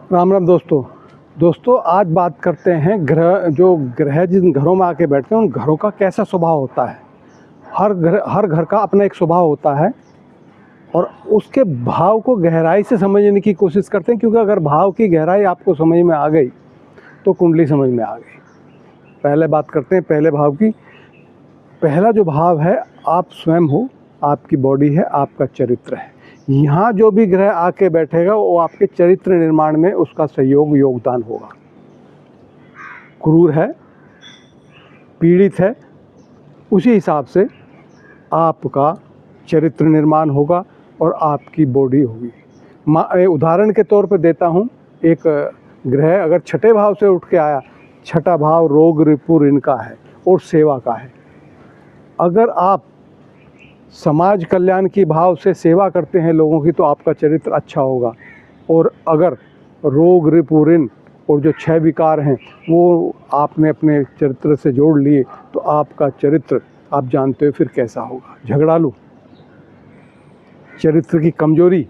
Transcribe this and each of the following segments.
राम राम दोस्तों आज बात करते हैं ग्रह जिन घरों में आके बैठते हैं उन घरों का कैसा स्वभाव होता है। हर घर का अपना एक स्वभाव होता है और उसके भाव को गहराई से समझने की कोशिश करते हैं, क्योंकि अगर भाव की गहराई आपको समझ में आ गई तो कुंडली समझ में आ गई। पहले बात करते हैं पहले भाव की। पहला जो भाव है, आप स्वयं हो, आपकी बॉडी है, आपका चरित्र है। यहाँ जो भी ग्रह आके बैठेगा वो आपके चरित्र निर्माण में उसका योगदान होगा। क्रूर है, पीड़ित है, उसी हिसाब से आपका चरित्र निर्माण होगा और आपकी बॉडी होगी। उदाहरण के तौर पर देता हूँ, एक ग्रह अगर छठे भाव से उठ के आया, छठा भाव रोग रिपु ऋण का है और सेवा का है। अगर आप समाज कल्याण की भाव से सेवा करते हैं लोगों की तो आपका चरित्र अच्छा होगा। और अगर रोग रिपु ऋण और जो 6 विकार हैं वो आपने अपने चरित्र से जोड़ लिए तो आपका चरित्र आप जानते हो फिर कैसा होगा। झगड़ालू, चरित्र की कमजोरी,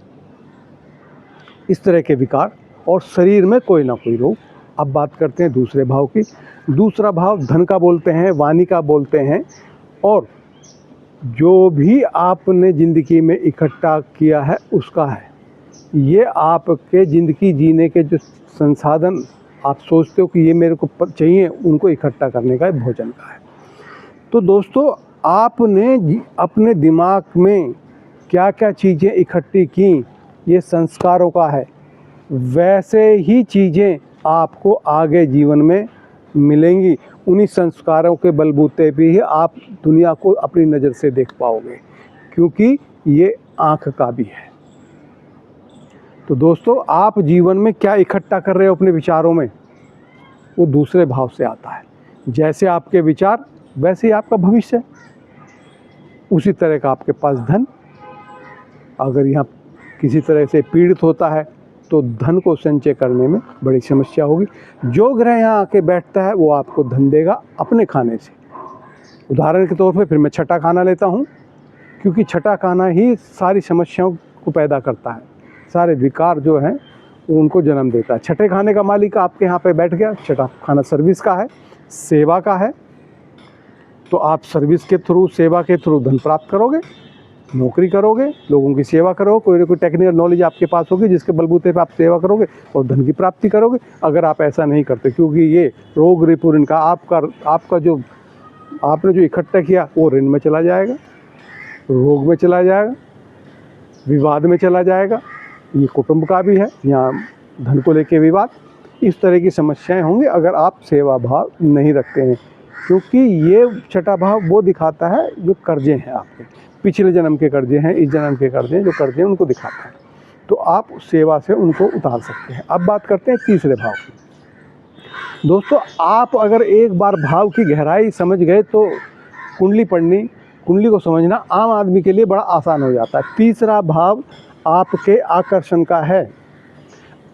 इस तरह के विकार और शरीर में कोई ना कोई रोग। अब बात करते हैं दूसरे भाव की। दूसरा भाव धन का बोलते हैं, वाणी का बोलते हैं, और जो भी आपने ज़िंदगी में इकट्ठा किया है उसका है। ये आपके ज़िंदगी जीने के जो संसाधन आप सोचते हो कि ये मेरे को चाहिए, उनको इकट्ठा करने का है, भोजन का है। तो दोस्तों, आपने अपने दिमाग में क्या क्या चीज़ें इकट्ठी की, ये संस्कारों का है। वैसे ही चीज़ें आपको आगे जीवन में मिलेंगी। उन्हीं संस्कारों के बलबूते पे ही आप दुनिया को अपनी नज़र से देख पाओगे, क्योंकि ये आँख का भी है। तो दोस्तों, आप जीवन में क्या इकट्ठा कर रहे हो अपने विचारों में, वो दूसरे भाव से आता है। जैसे आपके विचार वैसे ही आपका भविष्य। उसी तरह का आपके पास धन। अगर यहाँ किसी तरह से पीड़ित होता है तो धन को संचय करने में बड़ी समस्या होगी। जो ग्रह यहाँ आके बैठता है वो आपको धन देगा अपने खाने से। उदाहरण के तौर पे फिर मैं छठा खाना लेता हूँ, क्योंकि छठा खाना ही सारी समस्याओं को पैदा करता है, सारे विकार जो हैं उनको जन्म देता है। छठे खाने का मालिक आपके यहाँ पे बैठ गया। छठा खाना सर्विस का है, सेवा का है। तो आप सर्विस के थ्रू, सेवा के थ्रू धन प्राप्त करोगे, नौकरी करोगे, लोगों की सेवा करोगे, कोई ना कोई टेक्निकल नॉलेज आपके पास होगी जिसके बलबूते पे आप सेवा करोगे और धन की प्राप्ति करोगे। अगर आप ऐसा नहीं करते, क्योंकि ये रोग रिपु ऋण का आपका जो आपने जो इकट्ठा किया वो ऋण में चला जाएगा, रोग में चला जाएगा, विवाद में चला जाएगा। ये कुटुंब का भी है, यहाँ धन को लेके विवाद, इस तरह की समस्याएं होंगी अगर आप सेवा भाव नहीं रखते हैं। क्योंकि ये छठा भाव वो दिखाता है जो कर्जे हैं आपके, पिछले जन्म के कर्जे हैं, इस जन्म के कर्जे हैं, जो कर्जे हैं उनको दिखाता है। तो आप सेवा से उनको उतार सकते हैं। अब बात करते हैं तीसरे भाव की। दोस्तों, आप अगर एक बार भाव की गहराई समझ गए तो कुंडली को समझना आम आदमी के लिए बड़ा आसान हो जाता है। तीसरा भाव आपके आकर्षण का है।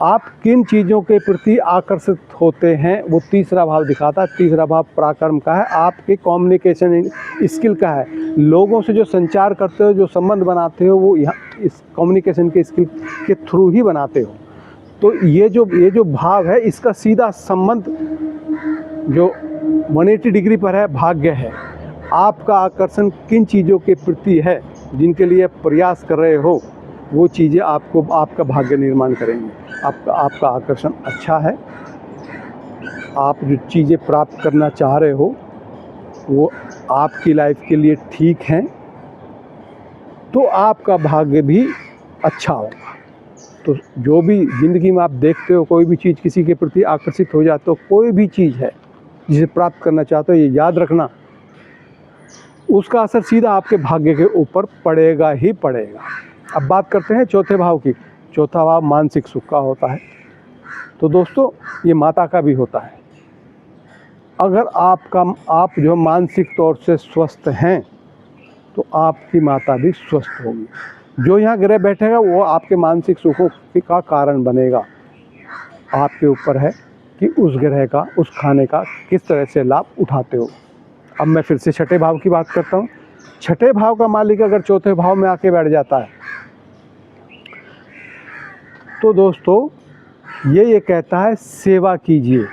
आप किन चीज़ों के प्रति आकर्षित होते हैं वो तीसरा भाव दिखाता है। तीसरा भाव पराक्रम का है, आपके कम्युनिकेशन स्किल का है। लोगों से जो संचार करते हो, जो संबंध बनाते हो, वो यहाँ इस कम्युनिकेशन के स्किल के थ्रू ही बनाते हो। तो ये जो भाव है, इसका सीधा संबंध जो 180 डिग्री पर है, भाग्य है। आपका आकर्षण किन चीज़ों के प्रति है, जिनके लिए प्रयास कर रहे हो, वो चीज़ें आपको आपका भाग्य निर्माण करेंगे। आपका आकर्षण अच्छा है, आप जो चीज़ें प्राप्त करना चाह रहे हो वो आपकी लाइफ के लिए ठीक हैं, तो आपका भाग्य भी अच्छा होगा। तो जो भी ज़िंदगी में आप देखते हो, कोई भी चीज़ किसी के प्रति आकर्षित हो जाते हो, कोई भी चीज़ है जिसे प्राप्त करना चाहते हो, ये याद रखना, उसका असर सीधा आपके भाग्य के ऊपर पड़ेगा ही पड़ेगा। अब बात करते हैं चौथे भाव की। चौथा भाव मानसिक सुख का होता है। तो दोस्तों, ये माता का भी होता है। अगर आप जो मानसिक तौर से स्वस्थ हैं तो आपकी माता भी स्वस्थ होगी। जो यहाँ ग्रह बैठेगा वो आपके मानसिक सुखों का कारण बनेगा। आपके ऊपर है कि उस ग्रह का, उस खाने का किस तरह से लाभ उठाते हो। अब मैं फिर से छठे भाव की बात करता हूँ। छठे भाव का मालिक अगर चौथे भाव में आके बैठ जाता है तो दोस्तों, ये कहता है सेवा कीजिए,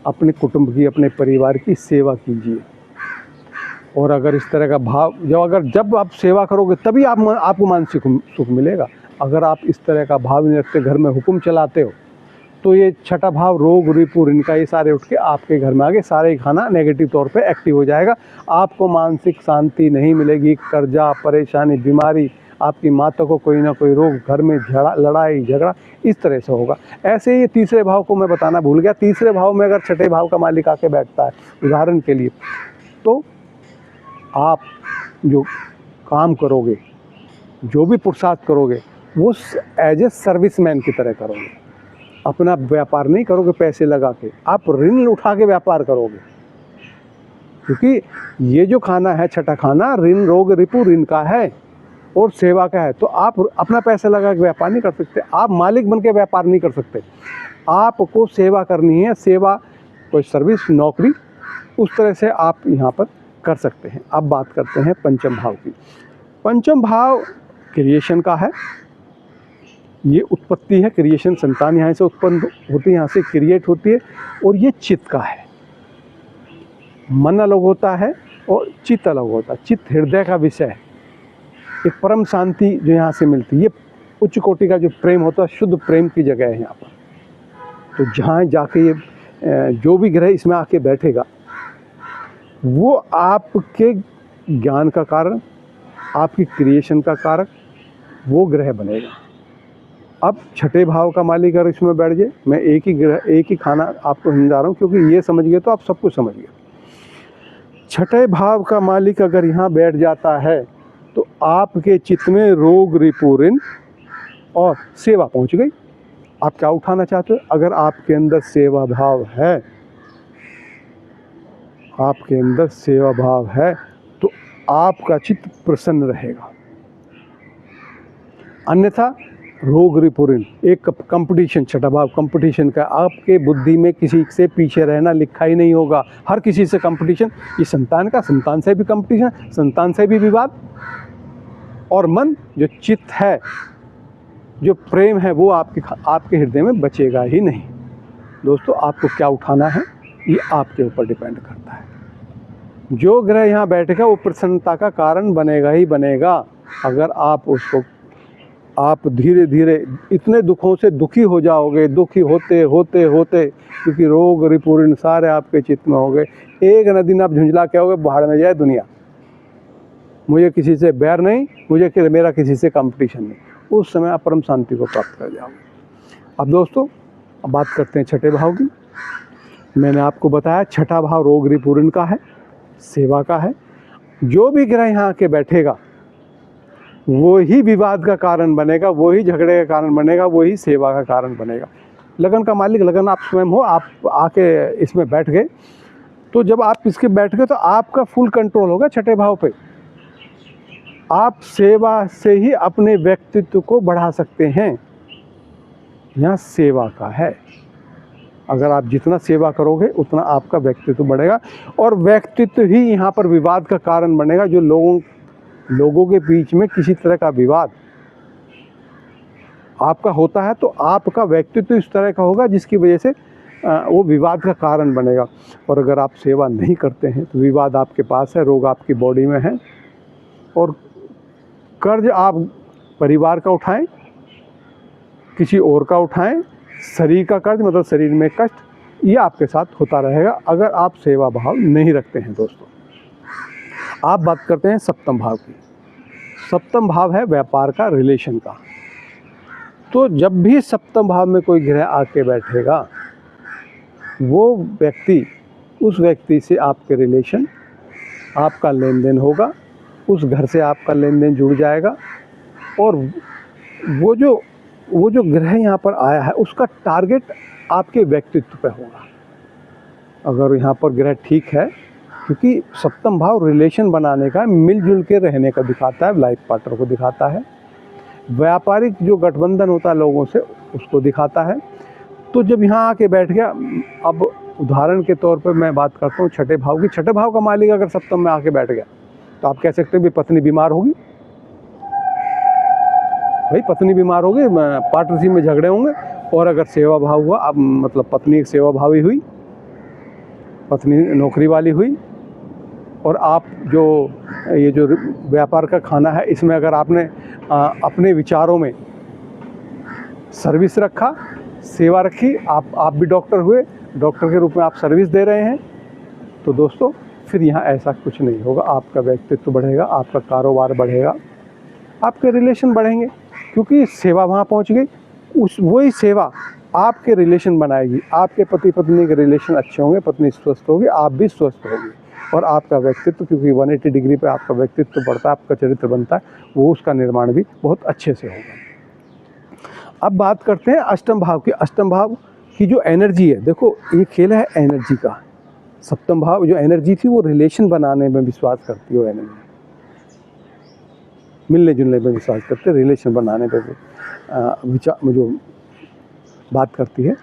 अपने कुटुंब की, अपने परिवार की सेवा कीजिए। और अगर इस तरह का भाव जब आप सेवा करोगे तभी आपको मानसिक सुख मिलेगा। अगर आप इस तरह का भाव नहीं रखते, घर में हुक्म चलाते हो, तो ये छठा भाव रोग रिपु इनका ये सारे उठ के आपके घर में आगे सारे ही खाना नेगेटिव तौर पे एक्टिव हो जाएगा। आपको मानसिक शांति नहीं मिलेगी, कर्जा, परेशानी, बीमारी, आपकी माता को कोई ना कोई रोग, घर में लड़ाई झगड़ा इस तरह से होगा। ऐसे ही तीसरे भाव को मैं बताना भूल गया। तीसरे भाव में अगर छठे भाव का मालिक आके बैठता है, उदाहरण के लिए, तो आप जो काम करोगे, जो भी पुरुषार्थ करोगे, वो एज ए सर्विसमैन की तरह करोगे। अपना व्यापार नहीं करोगे पैसे लगा के, आप ऋण उठा के व्यापार करोगे। क्योंकि ये जो खाना है, छठा खाना, ऋण रोग रिपु ऋण का है और सेवा का है। तो आप अपना पैसा लगा के व्यापार नहीं कर सकते, आप मालिक बन के व्यापार नहीं कर सकते। आपको सेवा करनी है, सेवा कोई सर्विस, नौकरी, उस तरह से आप यहाँ पर कर सकते हैं। अब बात करते हैं पंचम भाव की। पंचम भाव क्रिएशन का है, ये उत्पत्ति है, क्रिएशन, संतान यहाँ से उत्पन्न होती है, यहाँ से क्रिएट होती है। और ये चित्त का है। मन अलग होता है और चित्त अलग होता है। चित्त हृदय का विषय है, एक परम शांति जो यहाँ से मिलती है। ये उच्च कोटि का जो प्रेम होता है, शुद्ध प्रेम की जगह है यहाँ पर। तो जहाँ जाके ये जो भी ग्रह इसमें आके बैठेगा, वो आपके ज्ञान का कारण, आपकी क्रिएशन का कारक वो ग्रह बनेगा। अब छठे भाव का मालिक अगर इसमें बैठ जाए, मैं एक ही ग्रह, एक ही खाना आपको समझा रहा हूँ, क्योंकि ये समझ गए तो आप सब कुछ समझ गए। छठे भाव का मालिक अगर यहाँ बैठ जाता है, तो आपके चित्त में रोग रिपु ऋण और सेवा पहुँच गई। आप क्या उठाना चाहते हो? अगर आपके अंदर सेवा भाव है, आपके अंदर सेवा भाव है, तो आपका चित्त प्रसन्न रहेगा। अन्यथा रोग रिपु ऋण, एक कंपटीशन, छठा भाव कंपटीशन का, आपके बुद्धि में किसी से पीछे रहना लिखा ही नहीं होगा। हर किसी से कंपटीशन, ये संतान का, संतान से भी कंपटीशन, संतान से भी विवाद। और मन जो चित्त है, जो प्रेम है, वो आपके हृदय में बचेगा ही नहीं। दोस्तों, आपको क्या उठाना है ये आपके ऊपर डिपेंड करता है। जो ग्रह यहाँ बैठेगा वो प्रसन्नता का कारण बनेगा ही बनेगा। अगर आप धीरे धीरे इतने दुखों से दुखी हो जाओगे, दुखी होते होते होते, क्योंकि रोग रिपु ऋण सारे आपके चित्त में हो गए, एक न दिन आप झुंझला के होगे, बाहर में जाए दुनिया, मुझे किसी से बैर नहीं, मेरा किसी से कंपटीशन नहीं। उस समय आप परम शांति को प्राप्त कर जाओगे। अब दोस्तों, अब बात करते हैं छठे भाव की। मैंने आपको बताया छठा भाव रोग रिपु ऋण का है, सेवा का है। जो भी ग्रह यहाँ आके बैठेगा, वो ही विवाद का कारण बनेगा, वो ही झगड़े का कारण बनेगा, वो ही सेवा का कारण बनेगा। लगन का मालिक, लगन आप स्वयं हो, आप आके इसमें बैठ गए, तो जब आप इसके बैठ गए तो आपका फुल कंट्रोल होगा छठे भाव पे। आप सेवा से ही अपने व्यक्तित्व को बढ़ा सकते हैं। यहाँ सेवा का है, अगर आप जितना सेवा करोगे उतना आपका व्यक्तित्व बढ़ेगा, और व्यक्तित्व ही यहाँ पर विवाद का कारण बनेगा। जो लोगों के बीच में किसी तरह का विवाद आपका होता है, तो आपका व्यक्तित्व इस तरह का होगा जिसकी वजह से वो विवाद का कारण बनेगा। और अगर आप सेवा नहीं करते हैं तो विवाद आपके पास है, रोग आपकी बॉडी में है, और कर्ज आप परिवार का उठाएं, किसी और का उठाएं, शरीर का कर्ज, मतलब शरीर में कष्ट, ये आपके साथ होता रहेगा अगर आप सेवा भाव नहीं रखते हैं। दोस्तों, आप बात करते हैं सप्तम भाव की। सप्तम भाव है व्यापार का, रिलेशन का। तो जब भी सप्तम भाव में कोई ग्रह आके बैठेगा, वो व्यक्ति, उस व्यक्ति से आपके रिलेशन, आपका लेन देन होगा, उस घर से आपका लेन देन जुड़ जाएगा। और वो जो ग्रह यहाँ पर आया है, उसका टारगेट आपके व्यक्तित्व पे होगा। अगर यहाँ पर ग्रह ठीक है, क्योंकि सप्तम भाव रिलेशन बनाने का, मिलजुल के रहने का दिखाता है, लाइफ पार्टनर को दिखाता है, व्यापारिक जो गठबंधन होता है लोगों से उसको दिखाता है। तो जब यहाँ आके बैठ गया, अब उदाहरण के तौर पर मैं बात करता हूँ छठे भाव की। छठे भाव का मालिक अगर सप्तम में आके बैठ गया, तो आप कह सकते हैं भी पत्नी बीमार होगी, भाई पत्नी बीमार होगी, पार्टनरशिप में झगड़े होंगे, और अगर सेवा भाव हुआ, अब मतलब पत्नी एक सेवा भावी हुई, पत्नी नौकरी वाली हुई, और आप जो ये जो व्यापार का खाना है इसमें अगर आपने अपने विचारों में सर्विस रखा, सेवा रखी, आप भी डॉक्टर हुए, डॉक्टर के रूप में आप सर्विस दे रहे हैं, तो दोस्तों फिर यहाँ ऐसा कुछ नहीं होगा। आपका व्यक्तित्व बढ़ेगा, आपका कारोबार बढ़ेगा, आपके रिलेशन बढ़ेंगे, क्योंकि सेवा वहाँ पहुँच गई। वही सेवा आपके रिलेशन बनाएगी, आपके पति पत्नी के रिलेशन अच्छे होंगे, पत्नी स्वस्थ होगी, आप भी स्वस्थ होगी, और आपका व्यक्तित्व, क्योंकि 180 डिग्री पे आपका व्यक्तित्व बढ़ता है, आपका चरित्र बनता है, वो उसका निर्माण भी बहुत अच्छे से होगा। अब बात करते हैं अष्टम भाव की। अष्टम भाव की जो एनर्जी है, देखो ये खेल है एनर्जी का। सप्तम भाव जो एनर्जी थी वो रिलेशन बनाने में विश्वास करती है, एनर्जी मिलने जुलने में विश्वास करते, रिलेशन बनाने पे विचार जो बात करती है।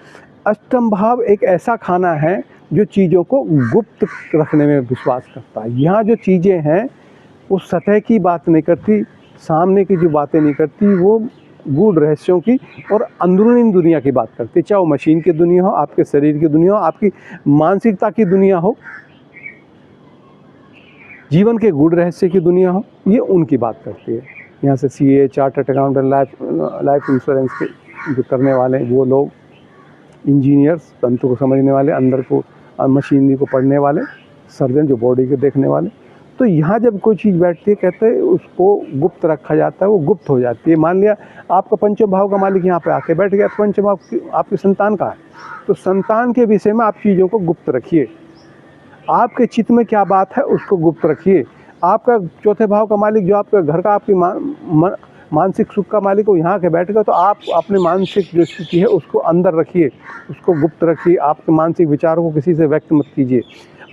अष्टम भाव एक ऐसा खाना है जो चीज़ों को गुप्त रखने में विश्वास करता है। यहाँ जो चीज़ें हैं वो सतह की बात नहीं करती, सामने की जो बातें नहीं करती, वो गूढ़ रहस्यों की और अंदरूनी दुनिया की बात करती है। चाहे वो मशीन की दुनिया हो, आपके शरीर की दुनिया हो, आपकी मानसिकता की दुनिया हो, जीवन के गूढ़ रहस्य की दुनिया हो, ये उनकी बात करती है। यहाँ से CA, chartered accountant, life insurance के जो करने वाले वो लोग, इंजीनियर्स तंत्र को समझने वाले, अंदर को मशीनरी को पढ़ने वाले, सर्जन जो बॉडी को देखने वाले। तो यहाँ जब कोई चीज़ बैठती है, कहते हैं उसको गुप्त रखा जाता है, वो गुप्त हो जाती है। मान लिया आपका पंचम भाव का मालिक यहाँ पे आके बैठ गया, तो पंचम भाव आपकी संतान का है, तो संतान के विषय में आप चीज़ों को गुप्त रखिए। आपके चित्त में क्या बात है उसको गुप्त रखिए। आपका चौथे भाव का मालिक जो आपके घर का, आपकी मानसिक सुख का मालिक हो, यहाँ के बैठ गया, तो आप अपने मानसिक जो स्थिति है उसको अंदर रखिए, उसको गुप्त रखिए। आपके मानसिक विचारों को किसी से व्यक्त मत कीजिए,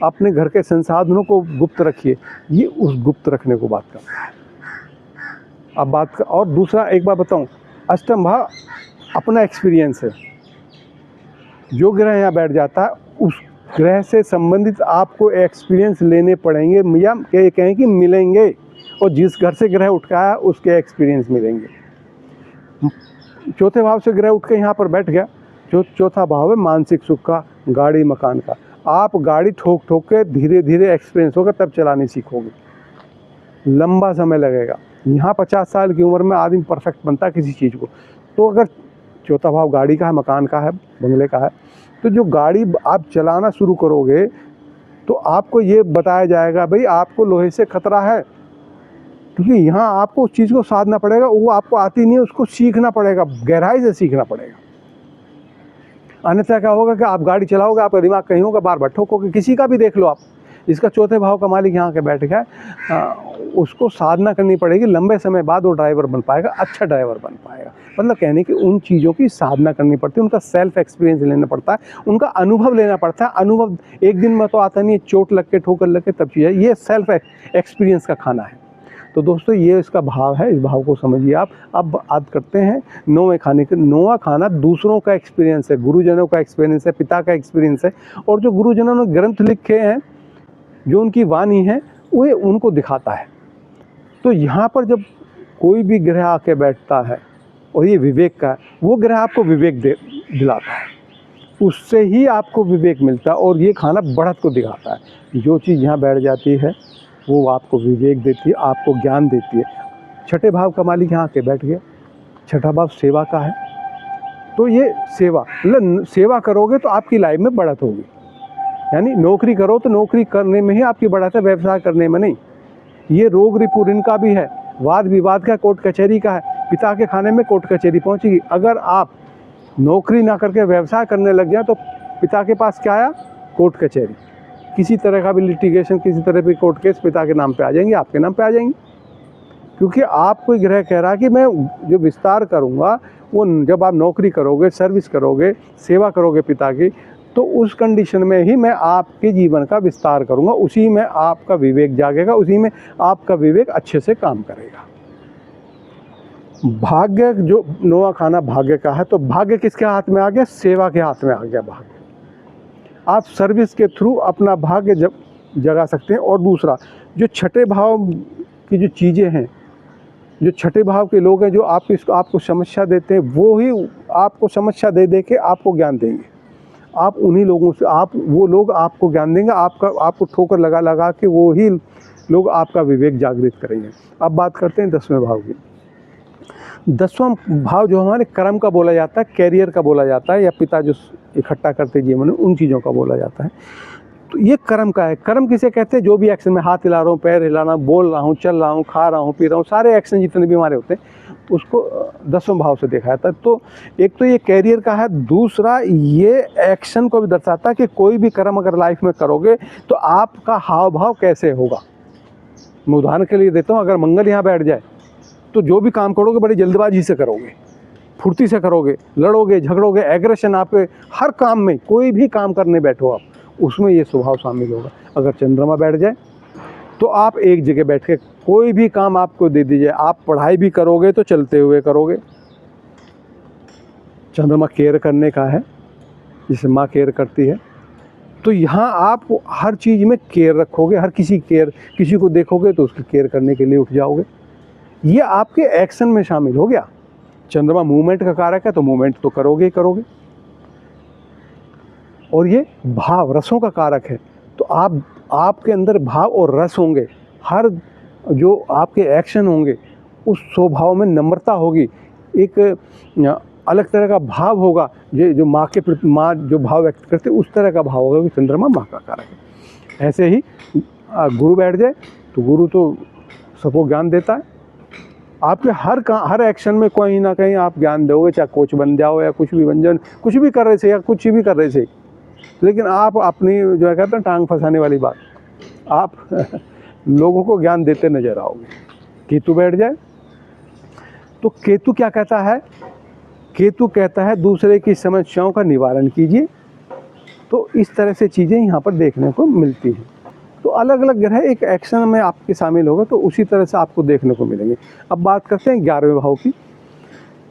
अपने घर के संसाधनों को गुप्त रखिए। ये उस गुप्त रखने को बात करता है। अब और दूसरा एक बार बताऊं, अष्टम भाव अपना एक्सपीरियंस है। जो ग्रह यहाँ बैठ जाता है उस ग्रह से संबंधित आपको एक्सपीरियंस लेने पड़ेंगे, या कहें कि मिलेंगे, और जिस घर से ग्रह उठ का है उसके एक्सपीरियंस मिलेंगे। चौथे भाव से ग्रह उठ के यहाँ पर बैठ गया, जो चौथा भाव है मानसिक सुख का, गाड़ी मकान का। आप गाड़ी ठोक ठोक के धीरे धीरे एक्सपीरियंस होगा, तब चलानी सीखोगे, लंबा समय लगेगा। यहाँ 50 साल की उम्र में आदमी परफेक्ट बनता है किसी चीज़ को। तो अगर चौथा भाव गाड़ी का है, मकान का है, बंगले का है, तो जो गाड़ी आप चलाना शुरू करोगे तो आपको ये बताया जाएगा भाई आपको लोहे से खतरा है, क्योंकि यहाँ आपको उस चीज़ को साधना पड़ेगा, वो आपको आती नहीं है, उसको सीखना पड़ेगा, गहराई से सीखना पड़ेगा। अन्यथा क्या होगा कि आप गाड़ी चलाओगे, आपका दिमाग कहीं होगा, बार बार ठोकोगे। किसी का भी देख लो आप, जिसका चौथे भाव का मालिक यहाँ के बैठ गया, उसको साधना करनी पड़ेगी। लंबे समय बाद वो ड्राइवर बन पाएगा, अच्छा ड्राइवर बन पाएगा। मतलब कहने की उन चीज़ों की साधना करनी पड़ती है, उनका सेल्फ एक्सपीरियंस लेना पड़ता है, उनका अनुभव लेना पड़ता है। अनुभव एक दिन में तो आता नहीं है, चोट लग के, ठोकर लग के तब चीज़ है। ये सेल्फ एक्सपीरियंस का खाना है। तो दोस्तों ये इसका भाव है, इस भाव को समझिए आप। अब बात करते हैं नौवें खाने के। नौवां खाना दूसरों का एक्सपीरियंस है, गुरुजनों का एक्सपीरियंस है, पिता का एक्सपीरियंस है, और जो गुरुजनों ने ग्रंथ लिखे हैं, जो उनकी वाणी है, वो उनको दिखाता है। तो यहाँ पर जब कोई भी ग्रह आके बैठता है और ये विवेक का है, वो ग्रह आपको विवेक दिलाता है, उससे ही आपको विवेक मिलता है, और ये खाना बढ़त को दिखाता है। जो चीज़ यहाँ बैठ जाती है वो आपको विवेक देती है, आपको ज्ञान देती है। छठे भाव का मालिक यहाँ के बैठ गया, छठा भाव सेवा का है, तो ये सेवा, मतलब सेवा करोगे तो आपकी लाइफ में बढ़त होगी। यानी नौकरी करो तो नौकरी करने में ही आपकी बढ़त है, व्यवसाय करने में नहीं। ये रोग रिपू इनका भी है, वाद विवाद का, कोर्ट कचहरी का है। पिता के खाने में कोर्ट कचहरी पहुँचेगी। अगर आप नौकरी ना करके व्यवसाय करने लग जाए तो पिता के पास क्या आया? कोर्ट कचहरी। किसी तरह का भी लिटिगेशन, किसी तरह भी कोर्ट केस पिता के नाम पे आ जाएंगे, आपके नाम पे आ जाएंगे, क्योंकि आप कोई ग्रह कह रहा है कि मैं जो विस्तार करूँगा वो जब आप नौकरी करोगे, सर्विस करोगे, सेवा करोगे पिता की, तो उस कंडीशन में ही मैं आपके जीवन का विस्तार करूँगा, उसी में आपका विवेक जागेगा, उसी में आपका विवेक अच्छे से काम करेगा। भाग्य, जो नौवां खाना भाग्य का है, तो भाग्य किसके हाथ में आ गया? सेवा के हाथ में आ गया भाग्य। आप सर्विस के थ्रू अपना भाग्य जगा सकते हैं। और दूसरा, जो छठे भाव की जो चीज़ें हैं, जो छठे भाव के लोग हैं, जो आपको समस्या देते हैं, वो ही आपको समस्या दे दे के आपको ज्ञान देंगे। आप उन्हीं लोगों से, वो लोग आपको ज्ञान देंगे, आपको ठोकर लगा लगा के वो ही लोग आपका विवेक जागृत करेंगे। अब बात करते हैं 10वें भाव की। 10वां भाव जो हमारे कर्म का बोला जाता है, कैरियर का बोला जाता है, या पिता जो इकट्ठा करते जीवन में उन चीज़ों का बोला जाता है। तो ये कर्म का है। कर्म किसे कहते हैं? जो भी एक्शन, में हाथ हिला रहा हूँ, पैर हिलाना, बोल रहा हूँ, चल रहा हूँ, खा रहा हूँ, पी रहा हूँ, सारे एक्शन जितने भी हमारे होते हैं उसको 10वें भाव से देखा जाता है। तो एक तो ये कैरियर का है, दूसरा ये एक्शन को भी दर्शाता है कि कोई भी कर्म अगर लाइफ में करोगे तो आपका हाव भाव कैसे होगा। मैं उदाहरण के लिए देता हूँ, अगर मंगल यहाँ बैठ जाए तो जो भी काम करोगे बड़ी जल्दबाजी से करोगे, फुर्ती से करोगे, लड़ोगे, झगड़ोगे, एग्रेशन आपके हर काम में, कोई भी काम करने बैठो आप, उसमें ये स्वभाव शामिल होगा। अगर चंद्रमा बैठ जाए तो आप एक जगह बैठ के कोई भी काम आपको दे दीजिए, आप पढ़ाई भी करोगे तो चलते हुए करोगे। चंद्रमा केयर करने का है, जिसे माँ केयर करती है। तो यहाँ आप हर चीज़ में केयर रखोगे, हर किसी को देखोगे तो उसकी केयर करने के लिए उठ जाओगे। ये आपके एक्शन में शामिल हो गया। चंद्रमा मूवमेंट का कारक है तो मूवमेंट तो करोगे ही करोगे। और ये भाव रसों का कारक है, तो आपके अंदर भाव और रस होंगे। हर जो आपके एक्शन होंगे उस स्वभाव में नम्रता होगी, एक अलग तरह का भाव होगा। ये जो माँ के प्रति, माँ जो भाव व्यक्त करते उस तरह का भाव होगा कि चंद्रमा माँ का कारक है। ऐसे ही गुरु बैठ जाए तो गुरु तो सबको ज्ञान देता है। आपके हर एक्शन में कहीं ना कहीं आप ज्ञान दोगे, चाहे कोच बन जाओ या कुछ भी बन जाओ, कुछ भी कर रहे थे या कुछ भी कर रहे थे, लेकिन आप अपनी जो है कहते हैं टांग फंसाने वाली बात, आप लोगों को ज्ञान देते नजर आओगे। केतु बैठ जाए तो केतु क्या कहता है? केतु कहता है दूसरे की समस्याओं का निवारण कीजिए। तो इस तरह से चीज़ें यहाँ पर देखने को मिलती हैं। तो अलग अलग ग्रह एक एक्शन में आपके शामिल होगा तो उसी तरह से आपको देखने को मिलेंगे। अब बात करते हैं 11वें भाव की।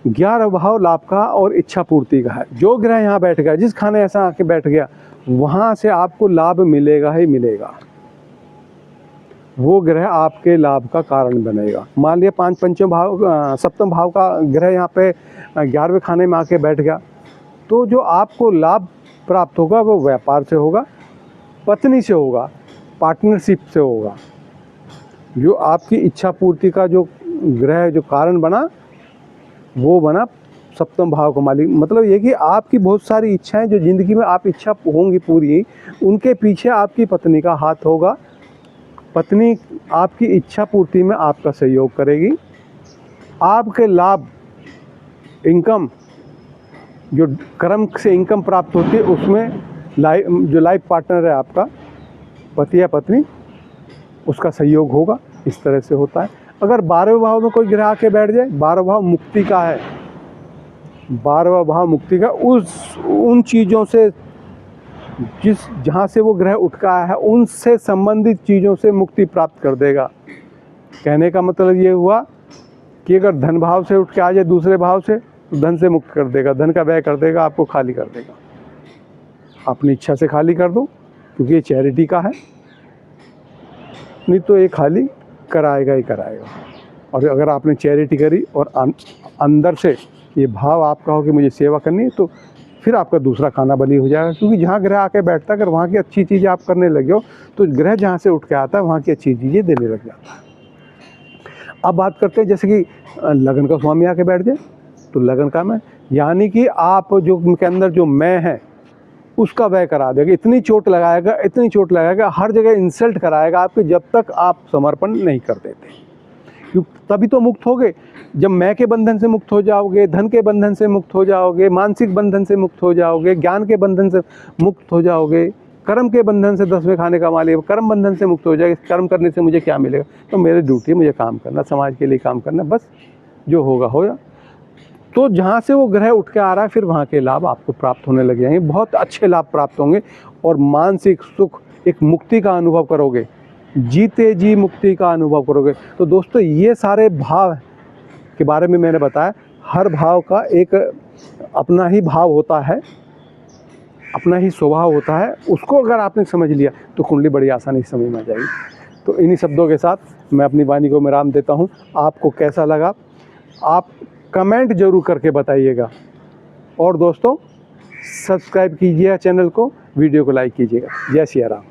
11वां भाव लाभ का और इच्छा पूर्ति का है। जो ग्रह यहाँ बैठ गया, जिस खाने ऐसा आके बैठ गया, वहाँ से आपको लाभ मिलेगा ही मिलेगा। वो ग्रह आपके लाभ का कारण बनेगा। मान लिया 5वें भाव 7वें भाव का ग्रह यहाँ पे 11वें खाने में आके बैठ गया, तो जो आपको लाभ प्राप्त होगा वो व्यापार से होगा, पत्नी से होगा, पार्टनरशिप से होगा। जो आपकी इच्छा पूर्ति का जो ग्रह जो कारण बना वो बना 7वें भाव का मालिक। मतलब ये कि आपकी बहुत सारी इच्छाएं जो ज़िंदगी में आप इच्छा होंगी पूरी, उनके पीछे आपकी पत्नी का हाथ होगा। पत्नी आपकी इच्छा पूर्ति में आपका सहयोग करेगी। आपके लाभ, इनकम, जो कर्म से इनकम प्राप्त होती है उसमें जो लाइफ पार्टनर है आपका, पति या पत्नी, उसका सहयोग होगा। इस तरह से होता है। अगर 12वें भाव में कोई ग्रह आके बैठ जाए, 12वां भाव मुक्ति का है, 12वां भाव मुक्ति का, उन चीज़ों से जहाँ से वो ग्रह उठ का आया है उनसे संबंधित चीज़ों से मुक्ति प्राप्त कर देगा। कहने का मतलब ये हुआ कि अगर धन भाव से उठ के आ जाए दूसरे भाव से तो धन से मुक्त कर देगा, धन का व्यय कर देगा, आपको खाली कर देगा। अपनी इच्छा से खाली कर दो, क्योंकि ये चैरिटी का है, नहीं तो ये खाली कराएगा ही कराएगा। और अगर आपने चैरिटी करी और अंदर से ये भाव आपका हो कि मुझे सेवा करनी है, तो फिर आपका दूसरा खाना बलि हो जाएगा। क्योंकि जहाँ ग्रह आके बैठता है, अगर वहाँ की अच्छी चीज़ें आप करने लगे हो तो ग्रह जहाँ से उठ के आता है वहाँ की अच्छी चीज़ें देने लग जाता है। अब बात करते हैं जैसे कि लगन का स्वामी आके बैठ जाए, तो लगन का मैं, यानी कि आप जो उनके अंदर जो मैं है उसका व्यय करा देगा। इतनी चोट लगाएगा, हर जगह इंसल्ट कराएगा आपके, जब तक आप समर्पण नहीं कर देते। क्योंकि तभी तो मुक्त होगे। जब मैं के बंधन से मुक्त हो जाओगे, धन के बंधन से मुक्त हो जाओगे, मानसिक बंधन से मुक्त हो जाओगे, ज्ञान के बंधन से मुक्त हो जाओगे, कर्म के बंधन से 10वें खाने का मालिक, कर्म बंधन से मुक्त हो जाएगा। कर्म करने से मुझे क्या मिलेगा? तो मेरी ड्यूटी है, मुझे काम करना, समाज के लिए काम करना, बस जो होगा होगा। तो जहाँ से वो ग्रह उठ के आ रहा है, फिर वहाँ के लाभ आपको प्राप्त होने लग जाएंगे, बहुत अच्छे लाभ प्राप्त होंगे और मानसिक सुख, एक मुक्ति का अनुभव करोगे, जीते जी मुक्ति का अनुभव करोगे। तो दोस्तों, ये सारे भाव के बारे में मैंने बताया। हर भाव का एक अपना ही भाव होता है, अपना ही स्वभाव होता है। उसको अगर आपने समझ लिया तो कुंडली बड़ी आसानी से समझ में आ जाएगी। तो इन्हीं शब्दों के साथ मैं अपनी वाणी को विराम देता हूँ। आपको कैसा लगा आप कमेंट जरूर करके बताइएगा। और दोस्तों सब्सक्राइब कीजिएगा चैनल को, वीडियो को लाइक कीजिएगा। जय सिया राम।